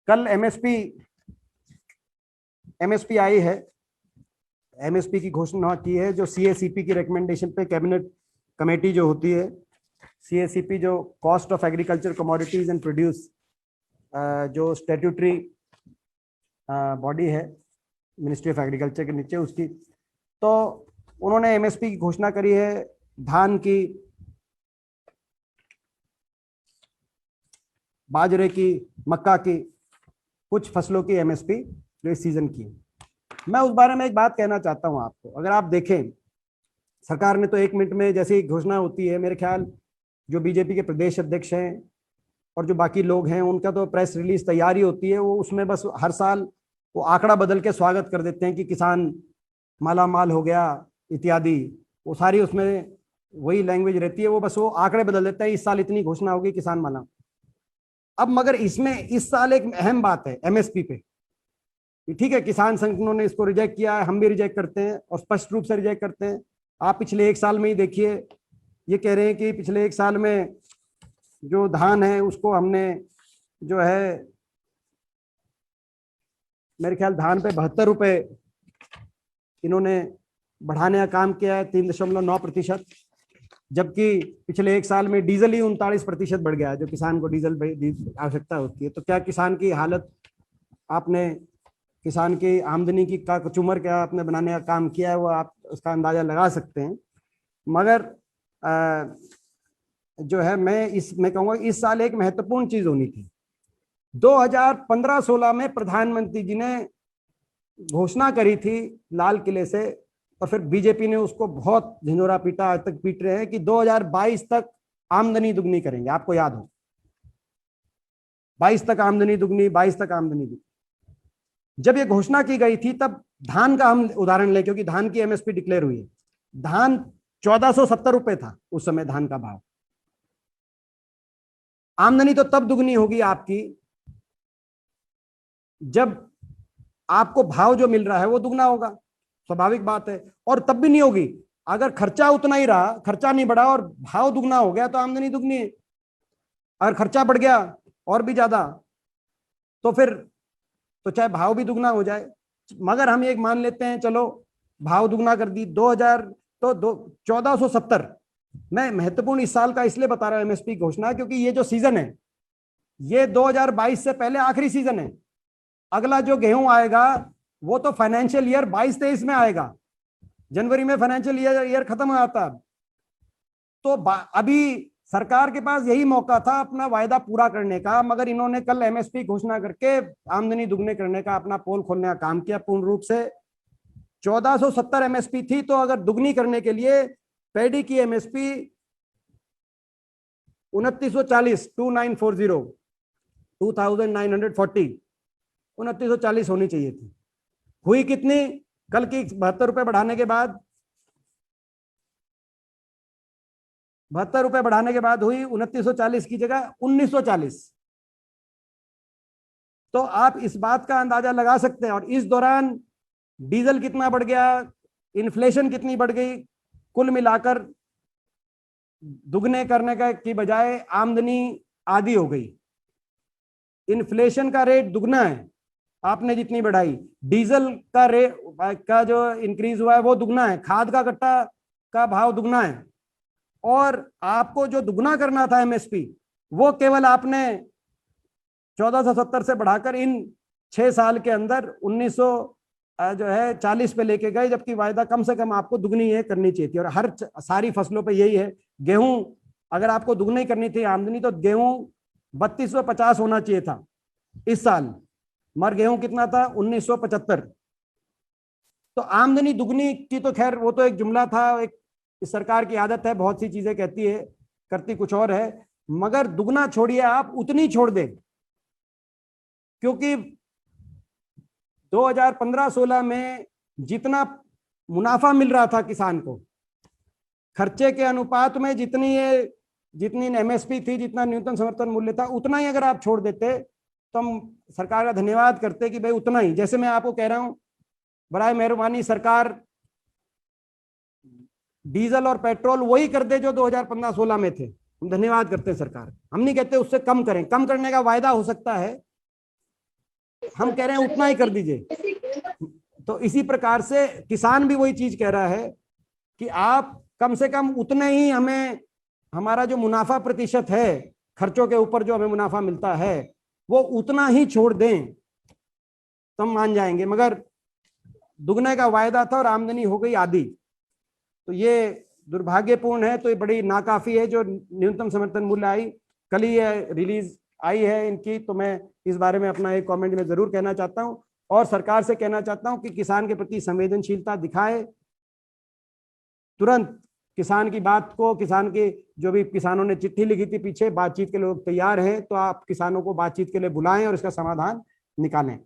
कल एमएसपी आई है। एमएसपी की घोषणा की है जो सीएसीपी की रिकमेंडेशन पे कैबिनेट कमेटी जो होती है, सीएसीपी जो cost of agriculture commodities and produce जो स्टैट्यूटरी बॉडी है मिनिस्ट्री ऑफ एग्रीकल्चर के नीचे उसकी, तो उन्होंने एमएसपी की घोषणा करी है धान की, बाजरे की, मक्का की, कुछ फसलों की एमएसपी जो इस सीजन की। मैं उस बारे में एक बात कहना चाहता हूं आपको। अगर आप देखें, सरकार ने तो 1 मिनट में जैसे ही घोषणा होती है, मेरे ख्याल जो बीजेपी के प्रदेश अध्यक्ष हैं और जो बाकी लोग हैं उनका तो प्रेस रिलीज तैयारी होती है, वो उसमें बस हर साल वो आंकड़ा बदल के स्वागत कर देते हैं कि किसान माला माल हो गया इत्यादि। वो सारी उसमें वही लैंग्वेज रहती है, वो बस वो आंकड़े बदल देता है, इस साल इतनी घोषणा होगी किसान माला। अब मगर इसमें इस साल एक अहम बात है एमएसपी पे। ठीक है, किसान संगठनों ने इसको रिजेक्ट किया है, हम भी रिजेक्ट करते हैं और स्पष्ट रूप से रिजेक्ट करते हैं। आप पिछले 1 साल में ही देखिए, ये कह रहे हैं कि पिछले 1 साल में जो धान है उसको हमने जो है मेरे ख्याल धान पे 72 रुपए इन्होंने बढ़ाने का काम किया है, 3.9%, जबकि पिछले 1 साल में डीजल ही 39% बढ़ गया है, जो किसान को डीजल आवश्यकता होती है। तो क्या किसान की हालत, आपने किसान की आमदनी की का कचूमर क्या आपने बनाने का काम किया है, वो आप उसका अंदाजा लगा सकते हैं। मगर जो है मैं कहूँगा इस साल एक महत्वपूर्ण चीज होनी थी। 2015-16 में प्रधानमंत्री जी ने घोषणा करी थी लाल किले से, और फिर बीजेपी ने उसको बहुत झिंझोरा पीटा, आज तक पीट रहे हैं कि 2022 तक आमदनी दुगनी करेंगे। आपको याद हो 22 तक आमदनी दुगनी, 22 तक आमदनी दुगनी। जब ये घोषणा की गई थी तब धान का हम उदाहरण लें, क्योंकि धान की एमएसपी डिक्लेयर हुई है। धान 1470 रुपए था उस समय धान का भाव। आमदनी तो तब दुगनी होगी आपकी जब आपको भाव जो मिल रहा है वो दुगना होगा, स्वाभाविक बात है। और तब भी नहीं होगी अगर खर्चा उतना ही रहा, खर्चा नहीं बढ़ा और भाव दुगना हो गया तो आमदनी दुगनी है। अगर खर्चा बढ़ गया और भी ज्यादा तो फिर तो चाहे भाव भी दुगना हो जाए। मगर हम एक मान लेते हैं, चलो भाव दुगना कर दी 2000 तो 1470। मैं महत्वपूर्ण इस साल का इसलिए बता रहा हूं एमएसपी घोषणा, क्योंकि ये जो सीजन है ये 2022 से पहले आखिरी सीजन है। अगला जो गेहूं आएगा वो तो फाइनेंशियल ईयर 22-23 में आएगा, जनवरी में फाइनेंशियल ईयर खत्म हो जाता। तो अभी सरकार के पास यही मौका था अपना वायदा पूरा करने का, मगर इन्होंने कल एमएसपी घोषणा करके आमदनी दुगने करने का अपना पोल खोलने का काम किया पूर्ण रूप से। 1470 एमएसपी थी, तो अगर दुगनी करने के लिए पैडी की एमएसपी 2940 2940 2940 होनी चाहिए थी। हुई कितनी? कल की 72 रुपए बढ़ाने के बाद, 72 रुपए बढ़ाने के बाद हुई 2940 की जगह 1940। तो आप इस बात का अंदाजा लगा सकते हैं। और इस दौरान डीजल कितना बढ़ गया, इन्फ्लेशन कितनी बढ़ गई, कुल मिलाकर दुगने करने का की बजाय आमदनी आधी हो गई। इन्फ्लेशन का रेट दुगना है, आपने जितनी बढ़ाई, डीजल का रेट का जो इंक्रीज हुआ है वो दुगना है, खाद का कट्टा का भाव दुगना है, और आपको जो दुगना करना था एमएसपी वो केवल आपने 1470 से बढ़ाकर इन 6 साल के अंदर 1940 पे लेके गए, जबकि वायदा कम से कम आपको दुगनी ये करनी चाहिए थी। और हर सारी फसलों पे यही है। गेहूं अगर आपको दुगनी करनी थी आमदनी तो गेहूं 3250 होना चाहिए था इस साल, मगर गेहूं कितना था 1975। तो आमदनी दुगनी की तो खैर वो तो एक जुमला था, एक इस सरकार की आदत है, बहुत सी चीजें कहती है करती कुछ और है। मगर दुगना छोड़िए, आप उतनी छोड़ दें, क्योंकि 2015-16 में जितना मुनाफा मिल रहा था किसान को खर्चे के अनुपात में, जितनी एमएसपी थी, जितना न्यूनतम समर्थन मूल्य था, उतना ही अगर आप छोड़ देते तो हम सरकार का धन्यवाद करते कि भाई उतना ही। जैसे मैं आपको कह रहा हूं, बराए मेहरबानी सरकार डीजल और पेट्रोल वही कर दे जो 2015-16 में थे, हम धन्यवाद करते हैं सरकार। हम नहीं कहते उससे कम करें, कम करने का वायदा हो सकता है, हम कह रहे हैं उतना ही कर दीजिए। तो इसी प्रकार से किसान भी वही चीज कह रहा है कि आप कम से कम उतने ही हमें, हमारा जो मुनाफा प्रतिशत है खर्चों के ऊपर जो हमें मुनाफा मिलता है वो उतना ही छोड़ दें तो हम मान जाएंगे। मगर दुगने का वायदा था और आमदनी हो गई आधी, तो ये दुर्भाग्यपूर्ण है। तो ये बड़ी नाकाफी है जो न्यूनतम समर्थन मूल्य आई, कल ही ये रिलीज आई है इनकी। तो मैं इस बारे में अपना एक कमेंट में जरूर कहना चाहता हूं और सरकार से कहना चाहता हूं कि किसान के प्रति संवेदनशीलता दिखाए, तुरंत किसान की बात को, किसान के जो भी किसानों ने चिट्ठी लिखी थी पीछे, बातचीत के लोग तैयार हैं, तो आप किसानों को बातचीत के लिए बुलाएं और इसका समाधान निकालें।